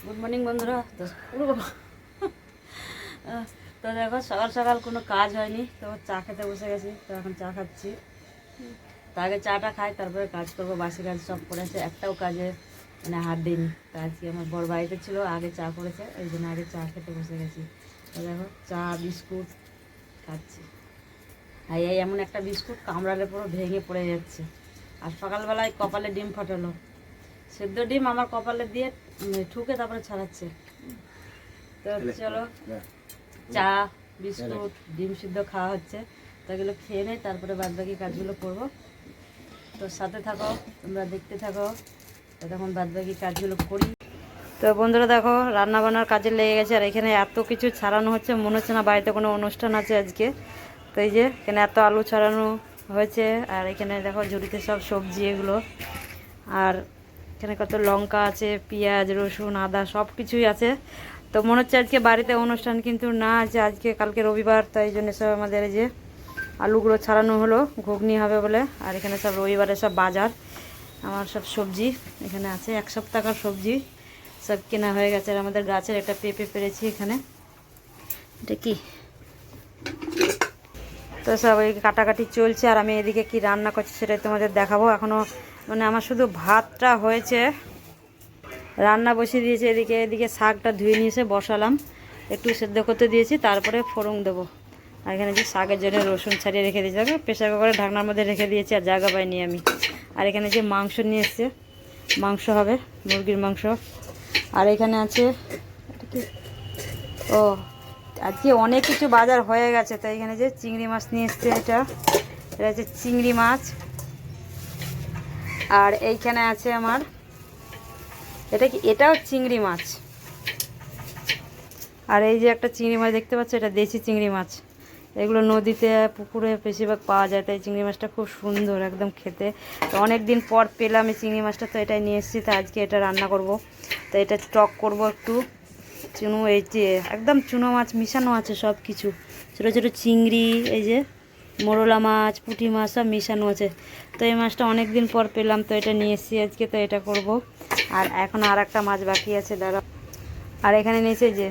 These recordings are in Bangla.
গুড মর্নিং বন্ধুরা। তো তো দেখো সকাল সকাল কোনো কাজ হয়নি, তো চা খেতে বসে গেছি। তো এখন চা খাচ্ছি। তো আগে চাটা খাই, তারপরে কাজ করবো। বাসি কাজ সব করেছে, একটাও কাজে মানে হাত দিইনি। তো আজকে আমার বড় বাড়িতে ছিল, আগে চা করেছে, ওই জন্য আগে চা খেতে বসে গেছি। তো দেখো চা বিস্কুট খাচ্ছি। আর এই এমন একটা বিস্কুট কামড়ালে পুরো ভেঙে পড়ে যাচ্ছে। আর সকালবেলায় কপালে ডিম ফাটালো, সেদ্ধ ডিম আমার কপালে দিয়ে ঠুকে তারপরে ছাড়াচ্ছে। তো চলো চা বিস্কুট ডিম সিদ্ধ খাওয়া হচ্ছে, তো এগুলো খেয়ে নেই, তারপরে বাদ বাকি কাজগুলো করবো। তো সাথে থাকো, তোমরা দেখতে থাকো, তো তখন বাদ বাকি কাজগুলো করি। তো বন্ধুরা দেখো রান্না বান্নার কাজে লেগে গেছে। আর এখানে এত কিছু ছাড়ানো হচ্ছে, মনে হচ্ছে না বাড়িতে কোনো অনুষ্ঠান আছে আজকে। তো এই যে এখানে এত আলু ছাড়ানো হয়েছে, আর এখানে দেখো ঝুড়িতে সব সবজি এগুলো, আর এখানে কত লঙ্কা আছে, পেঁয়াজ রসুন আদা সব কিছুই আছে। তো মনে হচ্ছে আজকে বাড়িতে অনুষ্ঠান, কিন্তু না, আছে আজকে কালকে রবিবার, তাই জন্য সব আমাদের এই যে আলুগুলো ছাড়ানো হলো, ঘুগনি হবে বলে। আর এখানে সব রবিবারে সব বাজার, আমার সব সবজি এখানে আছে, এক সপ্তাহকার সবজি সব কেনা হয়ে গেছে। আর আমাদের গাছের একটা পেঁপে পেরেছি এখানে, এটা কি, তো সব ওই কাটাকাটি চলছে। আর আমি এদিকে কি রান্না করছি সেটাই তোমাদের দেখাবো। এখনও মানে আমার শুধু ভাতটা হয়েছে, রান্না বসিয়ে দিয়েছি। এদিকে এদিকে শাকটা ধুয়ে নিয়ে এসে বসালাম, একটু সেদ্ধ করতে দিয়েছি, তারপরে ফোড়ন দেবো। আর এখানে যে শাকের জন্য রসুন ছাড়িয়ে রেখে দিয়েছি, প্রেশার কুকারে ঢাকনার মধ্যে রেখে দিয়েছি, আর জায়গা পাইনি আমি। আর এখানে যে মাংস নিয়ে এসছে, মাংস হবে, মুরগির মাংস। আর এখানে আছে ও আজকে অনেক কিছু বাজার হয়ে গেছে। তো এখানে যে চিংড়ি মাছ নিয়ে এসছে, এটা হচ্ছে চিংড়ি মাছ। আর এইখানে আছে আমার, এটা কি, এটাও চিংড়ি মাছ। আর এই যে একটা চিংড়ি মাছ দেখতে পাচ্ছ, এটা দেশি চিংড়ি মাছ। এগুলো নদীতে পুকুরে বেশিরভাগ পাওয়া যায়, তাই চিংড়ি মাছটা খুব সুন্দর একদম খেতে। তো অনেক দিন পর পেলাম এই চিংড়ি মাছটা, তো এটাই নিয়ে এসেছি। তো আজকে এটা রান্না করব। তো এটা টক করব একটু চুনো, এই যে একদম চুনো মাছ মিশানো আছে সব কিছু, ছোটো ছোটো চিংড়ি, এই যে মোরলা মাছ পুঁটি মাছ সব মিশানো আছে। তো এই মাছটা অনেক দিন পর পেলাম, তো এটা নিয়ে এসেছি আজকে, তো এটা করব। আর এখন আর একটা মাছ বাকি আছে, দাঁড়া। আর এখানে নিয়েছে যে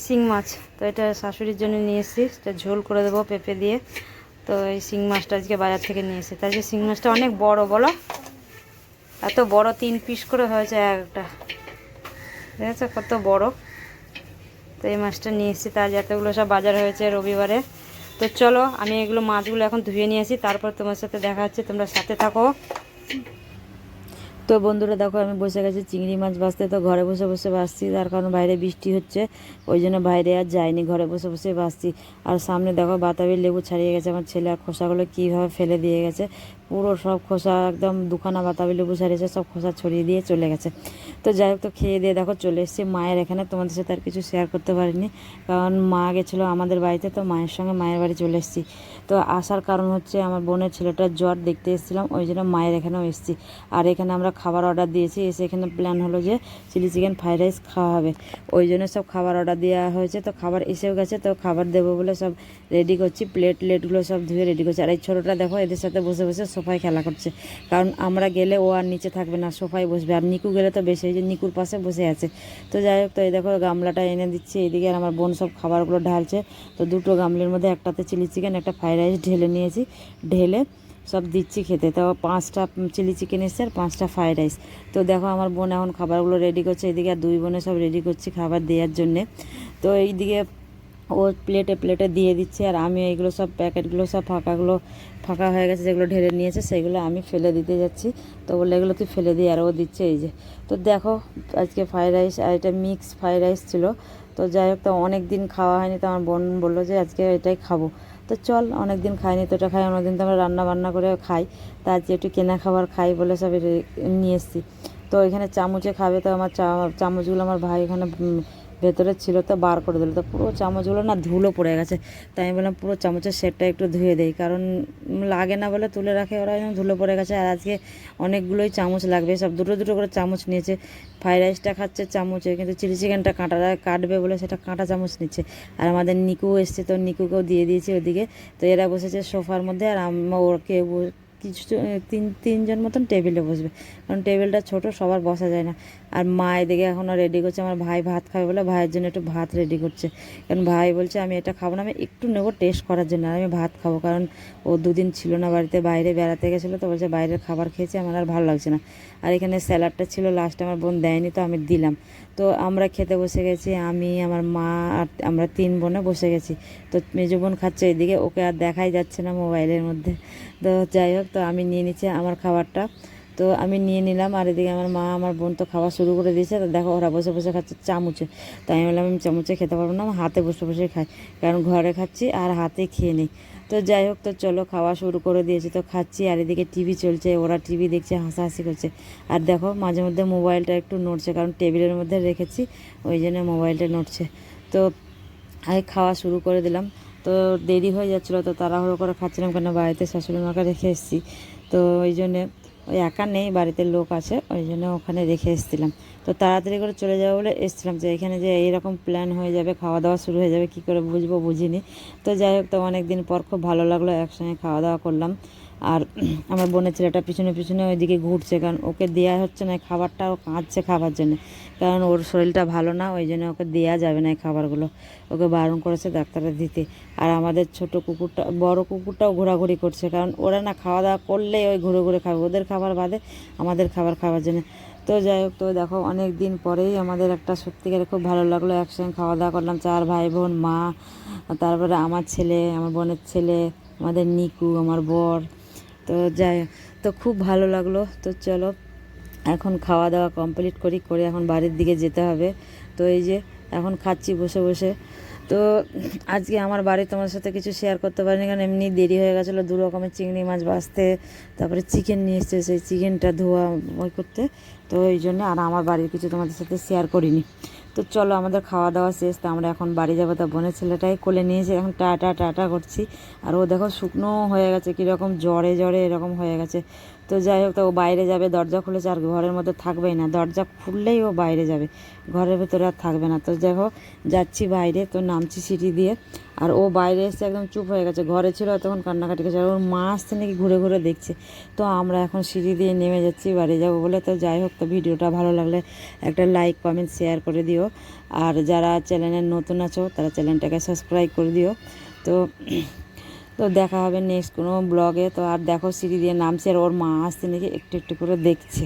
শিং মাছ, তো এটা শাশুড়ির জন্য নিয়ে এসেছি, এটা ঝোল করে দেবো পেঁপে দিয়ে। তো এই শিং মাছটা আজকে বাজার থেকে নিয়ে এসেছি। তাই যে শিং মাছটা অনেক বড়, বলো এত বড়, 3 পিস করে হয়েছে একটা, ঠিক আছে, কত বড়। তো এই মাছটা নিয়ে এসেছি, তার এতগুলো সব বাজার হয়েছে রবিবারে। তো চলো আমি এগুলো মাছগুলো এখন ধুয়ে নিয়ে আসি, তারপর তোমার সাথে দেখা হচ্ছে, তোমরা সাথে থাকো। তো বন্ধুরা দেখো আমি বসে গেছি চিংড়ি মাছ ভাজতে। তো ঘরে বসে বসে ভাজছি, তার কারণ বাইরে বৃষ্টি হচ্ছে, ওই জন্য বাইরে আর যাইনি, ঘরে বসে বসে ভাজছি। আর সামনে দেখো বাতাবি লেবু ছাড়িয়ে গেছে আমার ছেলে, আর খোসাগুলো কীভাবে ফেলে দিয়ে গেছে, পুরো সব খোসা একদম দুখানা বাতাবি লেবু ছাড়িয়েছে, সব খোসা ছড়িয়ে দিয়ে চলে গেছে। তো যাই হোক, তো খেয়ে দিয়ে দেখো চলে এসেছি মায়ের এখানে। তোমাদের সাথে আর কিছু শেয়ার করতে পারিনি, কারণ মা গেছিলো আমাদের বাড়িতে, তো মায়ের সঙ্গে মায়ের বাড়ি চলে এসেছি। তো আসার কারণ হচ্ছে আমার বোনের ছেলেটার জ্বর দেখতে এসেছিলাম, ওই জন্য মায়ের এখানেও এসেছি। আর এখানে আমরা খাবার অর্ডার দিয়েছি, এসে এখানে প্ল্যান হলো যে চিলি চিকেন ফ্রাইড রাইস খাওয়া হবে, ওই জন্য সব খাবার অর্ডার দেওয়া হয়েছে। তো খাবার এসেও গেছে, তো খাবার দেবো বলে সব রেডি করছি, প্লেটগুলো সব ধুয়ে রেডি করছি। আর এই ছোটোটা দেখো এদের সাথে বসে বসে সোফায় খেলা করছে, কারণ আমরা গেলে ও আর নিচে থাকবে না, সোফায় বসবে। আর নিকু গেলে তো বেশি, যে নিকুর পাশে বসে আছে। তো যাই হোক, তো এই দেখো গামলাটা এনে দিচ্ছি এইদিকে, আর আমার বোন সব খাবারগুলো ঢালছে। তো দুটো গামলির মধ্যে একটাতে চিলি চিকেন, একটা ফ্রাইড রাইস ঢেলে নিয়েছি, ঢেলে সব দিচ্ছি খেতে। তো 5টা চিলি চিকেন এসছে আর 5টা ফ্রাইড রাইস। তো দেখো আমার বোন এখন খাবারগুলো রেডি করছে, এদিকে আর 2 বোনে সব রেডি করছি খাবার দেওয়ার জন্যে। তো এইদিকে ও প্লেটে প্লেটে দিয়ে দিচ্ছে, আর আমি এইগুলো সব প্যাকেটগুলো সব ফাঁকা হয়ে গেছে, যেগুলো ঢেলে নিয়েছে সেগুলো আমি ফেলে দিতে যাচ্ছি। তো বলে এগুলো তুই ফেলে দিই, আর ও দিচ্ছে এই যে। তো দেখো আজকে ফ্রাইড রাইস, আর এটা মিক্স ফ্রাইড রাইস ছিল। তো যাই হোক, তো অনেক দিন খাওয়া হয়নি, তো আমার বোন বললো যে আজকে এটাই খাবো। তো চল, অনেক দিন খাইনি তো এটা খাই, অনেকদিন তো আমরা রান্না বান্না করে খাই, তা আজকে একটু কেনা খাবার খাই বলে সব নিয়ে এসেছি। তো এখানে চামচে খাবে, তো আমার চামচগুলো আমার ভাই এখানে ভেতরে ছিল, তো বার করে দিল, তো পুরো চামচগুলো না ধুলো পড়ে গেছে। তাই আমি বললাম পুরো চামচের সেটটা একটু ধুয়ে দেই, কারণ লাগে না বলে তুলে রাখে ওরা, ধুলো পড়ে গেছে। আর আজকে অনেকগুলোই চামচ লাগবে, সব দুটো দুটো করে চামচ নিয়েছে। ফ্রাইড রাইসটা খাচ্ছে চামচে, কিন্তু চিলি চিকেনটা কাটবে বলে সেটা কাঁটা চামচ নিচ্ছে। আর আমাদের নিকু এসছে, তো নিকুকেও দিয়ে দিয়েছি ওদিকে। তো এরা বসেছে সোফার মধ্যে, আর ওকে কিছু তিনজন মতন টেবিলে বসবে, কারণ টেবিলটা ছোট, সবার বসা যায় না। আর মা এদিকে এখনও রেডি করছে, আমার ভাই ভাত খাবে বলে ভাইয়ের জন্য একটু ভাত রেডি করছে, কারণ ভাই বলছে আমি এটা খাবো না, আমি একটু নেবো টেস্ট করার জন্য, আর আমি ভাত খাবো, কারণ ও দুদিন ছিল না বাড়িতে, বাইরে বেড়াতে গেছিলো, তো বলছে বাইরের খাবার খেয়েছে, আমার আর ভালো লাগছে না। আর এখানে স্যালাডটা ছিল, লাস্টে আমার বোন দেয়নি, তো আমি দিলাম। তো আমরা খেতে বসে গেছি, আমি, আমার মা আর আমরা 3 বোনে বসে গেছি। তো মেজো বোন খাচ্ছে এদিকে, ওকে আর দেখাই যাচ্ছে না মোবাইলের মধ্যে। তো যাই হোক, তো আমি নিয়ে নিচ্ছি আমার খাবারটা, তো আমি নিয়ে নিলাম। আর এদিকে আমার মা আমার বোন তো খাওয়া শুরু করে দিয়েছে। তো দেখো ওরা বসে বসে খাচ্ছে চামচে, তাই আমি বললাম আমি চামচে খেতে পারবো না, আমি হাতে বসে বসে খাই, কারণ ঘরে খাচ্ছি আর হাতে খেয়ে নিই। তো যাই হোক, তো চলো খাওয়া শুরু করে দিয়েছি, তো খাচ্ছি। আর এদিকে টিভি চলছে, ওরা টিভি দেখছে, হাসাহাসি করছে। আর দেখো মাঝে মধ্যে মোবাইলটা একটু নড়ছে, কারণ টেবিলের মধ্যে রেখেছি, ওই জন্য মোবাইলটা নড়ছে। তো আমি খাওয়া শুরু করে দিলাম। তো দেরি হয়ে যাচ্ছিলো, তো তাড়াহুড়ো করে খাচ্ছিলাম, কেন বাড়িতে শাশুড়ি মাকে রেখে এসেছি। তো ওই জন্যে, ওই একা নেই, বাড়িতে লোক আছে, ওই জন্য ওখানে রেখে এসেছিলাম। তো তাড়াতাড়ি করে চলে যাবো বলে এসেছিলাম, যে এখানে যে এইরকম প্ল্যান হয়ে যাবে, খাওয়া দাওয়া শুরু হয়ে যাবে, কী করে বুঝবো, বুঝিনি। তো যাই হোক, তো অনেক দিন পর খুব ভালো লাগলো, একসঙ্গে খাওয়া দাওয়া করলাম। আর আমার বোনের ছেলেটা পিছনে পিছনে ওইদিকে ঘুরছে, কারণ ওকে দেওয়া হচ্ছে না খাবারটা, ও কাঁদছে খাবার জন্য, কারণ ওর শরীরটা ভালো না, ওই জন্য ওকে দেওয়া যাবে না এই খাবারগুলো, ওকে বারণ করেছে ডাক্তাররা দিতে। আর আমাদের ছোট কুকুরটা, বড় কুকুরটাও ঘোরাঘুরি করছে, কারণ ওরা না খাওয়া দাওয়া করলেই ওই ঘুরে ঘুরে খাবে, ওদের খাবার বাদে আমাদের খাবার খাওয়ার জন্য। তো যাই হোক, তো দেখো অনেক দিন পরেই আমাদের একটা সত্যিকারে খুব ভালো লাগলো, একসঙ্গে খাওয়া দাওয়া করলাম, 4 ভাই বোন, মা, তারপরে আমার ছেলে, আমার বোনের ছেলে, আমাদের নিকু, আমার বর। তো যাই, তো খুব ভালো লাগলো। তো চলো এখন খাওয়া দাওয়া কমপ্লিট করে এখন বাড়ির দিকে যেতে হবে। তো এই যে এখন খাচ্ছি বসে বসে। তো আজকে আমার বাড়ি তোমার সাথে কিছু শেয়ার করতে পারিনি, কারণ এমনি দেরি হয়ে গেছিলো, 2 রকমের চিংড়ি মাছ ভাজতে, তারপরে চিকেন নিয়ে এসছে, সেই চিকেনটা ধোয়া ওই করতে, তো এই জন্য আর আমার বাড়ির কিছু তোমাদের সাথে শেয়ার করিনি। তো চলো আমাদের খাওয়া দাওয়া শেষ, তো আমরা এখন বাড়ি যাবো। তা বোনের ছেলেটাই কোলে নিয়েছে, এখন টাটা টাটা করছি। আর ও দেখো শুকনো হয়ে গেছে, কীরকম জ্বরে জ্বরে এরকম হয়ে গেছে। তো যাই হোক, তো ও বাইরে যাবে, দরজা খুলেছে, আর ঘরের মধ্যে থাকবেই না, দরজা খুললেই ও বাইরে যাবে, ঘরের ভেতরে আর থাকবে না। তো দেখো যাচ্ছি বাইরে, তো নামছি সিঁড়ি দিয়ে, আর ও বাইরে এসে একদম চুপ হয়ে গেছে, ঘরে ছিল তখন কান্নাকাটি করছে, আর ওর মা আসছে নাকি ঘুরে ঘুরে দেখছে। তো আমরা এখন সিঁড়ি দিয়ে নেমে যাচ্ছি বাড়ি যাবো বলে। তো যাই হোক, তো ভিডিওটা ভালো লাগলে একটা লাইক কমেন্ট শেয়ার করে দিও, আর যারা চ্যানেলের নতুন আছো তারা চ্যানেলটাকে সাবস্ক্রাইব করে দিও। তো তো দেখা হবে নেক্সট কোনো ব্লগে। তো আর দেখো সিঁড়ি দিয়ে নামছে, আর ওর মা আসছে নাকি একটু একটু করে দেখছে।